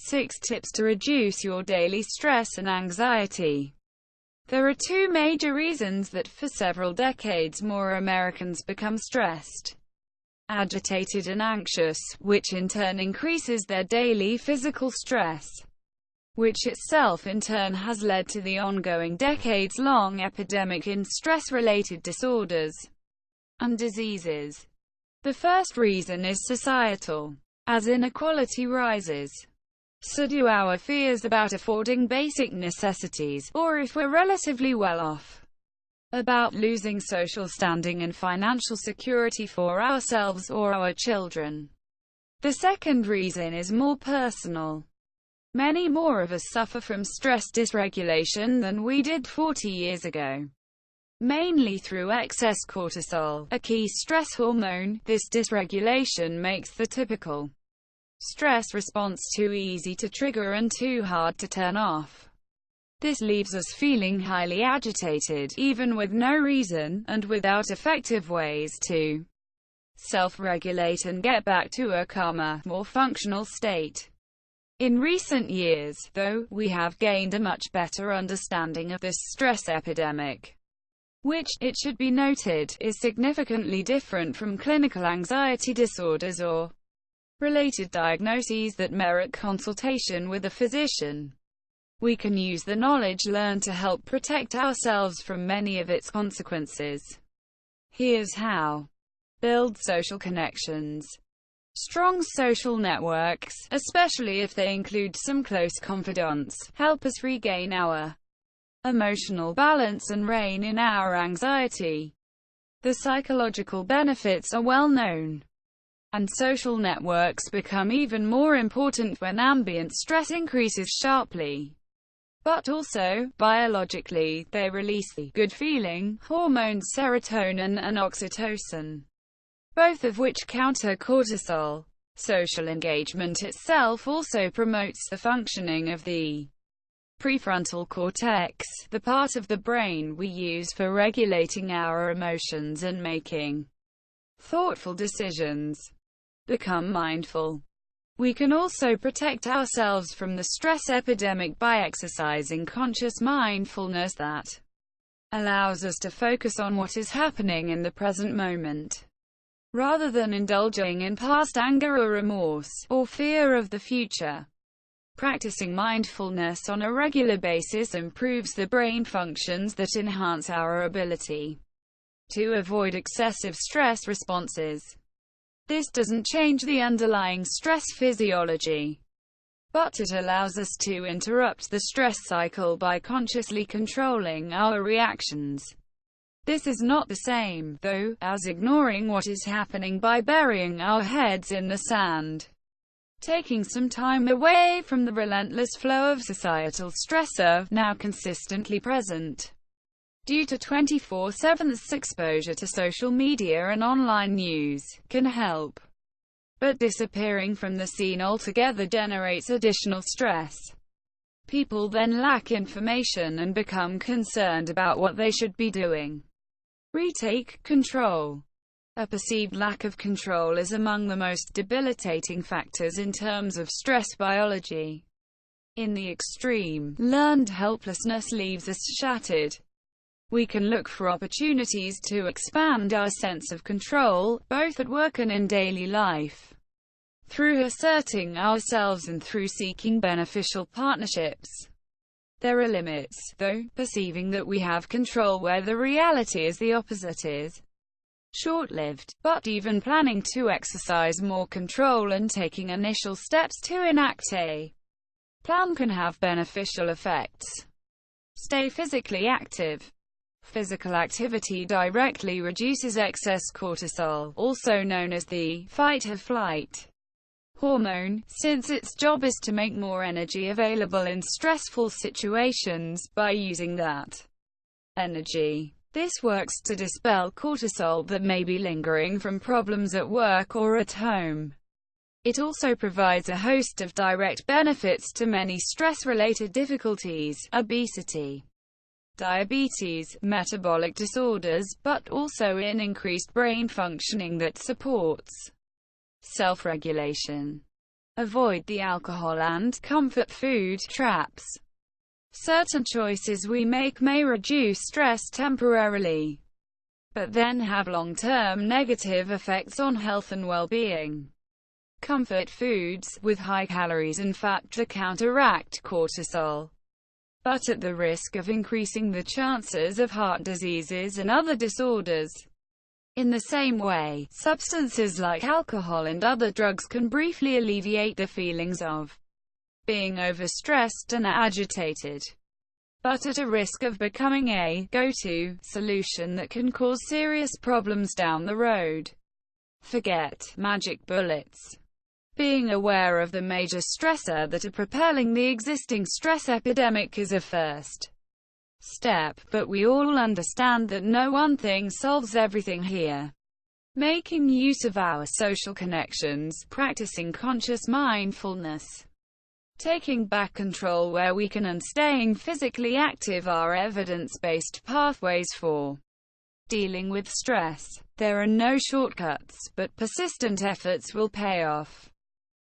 6 tips to reduce your daily stress and anxiety. There are two major reasons that for several decades more Americans become stressed, agitated and anxious, which in turn increases their daily physical stress, which itself in turn has led to the ongoing decades-long epidemic in stress-related disorders and diseases. The first reason is societal. As inequality rises, so do our fears about affording basic necessities, or if we're relatively well off, about losing social standing and financial security for ourselves or our children. The second reason is more personal. Many more of us suffer from stress dysregulation than we did 40 years ago. Mainly through excess cortisol, a key stress hormone. This dysregulation makes the typical stress response too easy to trigger and too hard to turn off. This leaves us feeling highly agitated, even with no reason, and without effective ways to self-regulate and get back to a calmer, more functional state. In recent years, though, we have gained a much better understanding of this stress epidemic, which, it should be noted, is significantly different from clinical anxiety disorders or related diagnoses that merit consultation with a physician. We can use the knowledge learned to help protect ourselves from many of its consequences. Here's how. Build social connections. Strong social networks, especially if they include some close confidants, help us regain our emotional balance and rein in our anxiety. The psychological benefits are well known, and social networks become even more important when ambient stress increases sharply. But also, biologically, they release the good-feeling hormones serotonin and oxytocin, both of which counter cortisol. Social engagement itself also promotes the functioning of the prefrontal cortex, the part of the brain we use for regulating our emotions and making thoughtful decisions. Become mindful. We can also protect ourselves from the stress epidemic by exercising conscious mindfulness that allows us to focus on what is happening in the present moment, rather than indulging in past anger or remorse, or fear of the future. Practicing mindfulness on a regular basis improves the brain functions that enhance our ability to avoid excessive stress responses. This doesn't change the underlying stress physiology, but it allows us to interrupt the stress cycle by consciously controlling our reactions. This is not the same, though, as ignoring what is happening by burying our heads in the sand. Taking some time away from the relentless flow of societal stressor, now consistently present due to 24/7 exposure to social media and online news, can help. But disappearing from the scene altogether generates additional stress. People then lack information and become concerned about what they should be doing. Retake control. A perceived lack of control is among the most debilitating factors in terms of stress biology. In the extreme, learned helplessness leaves us shattered. We can look for opportunities to expand our sense of control, both at work and in daily life, through asserting ourselves and through seeking beneficial partnerships. There are limits, though. Perceiving that we have control where the reality is the opposite is short-lived, but even planning to exercise more control and taking initial steps to enact a plan can have beneficial effects. Stay physically active. Physical activity directly reduces excess cortisol, also known as the fight-or-flight hormone, since its job is to make more energy available in stressful situations, by using that energy. This works to dispel cortisol that may be lingering from problems at work or at home. It also provides a host of direct benefits to many stress-related difficulties, obesity, diabetes, metabolic disorders, but also in increased brain functioning that supports self-regulation. Avoid the alcohol and comfort food traps. Certain choices we make may reduce stress temporarily, but then have long-term negative effects on health and well-being. Comfort foods, with high calories and fat, to counteract cortisol, but at the risk of increasing the chances of heart diseases and other disorders. In the same way, substances like alcohol and other drugs can briefly alleviate the feelings of being overstressed and agitated, but at a risk of becoming a go-to solution that can cause serious problems down the road. Forget magic bullets. Being aware of the major stressors that are propelling the existing stress epidemic is a first step, but we all understand that no one thing solves everything here. Making use of our social connections, practicing conscious mindfulness, taking back control where we can, and staying physically active are evidence-based pathways for dealing with stress. There are no shortcuts, but persistent efforts will pay off.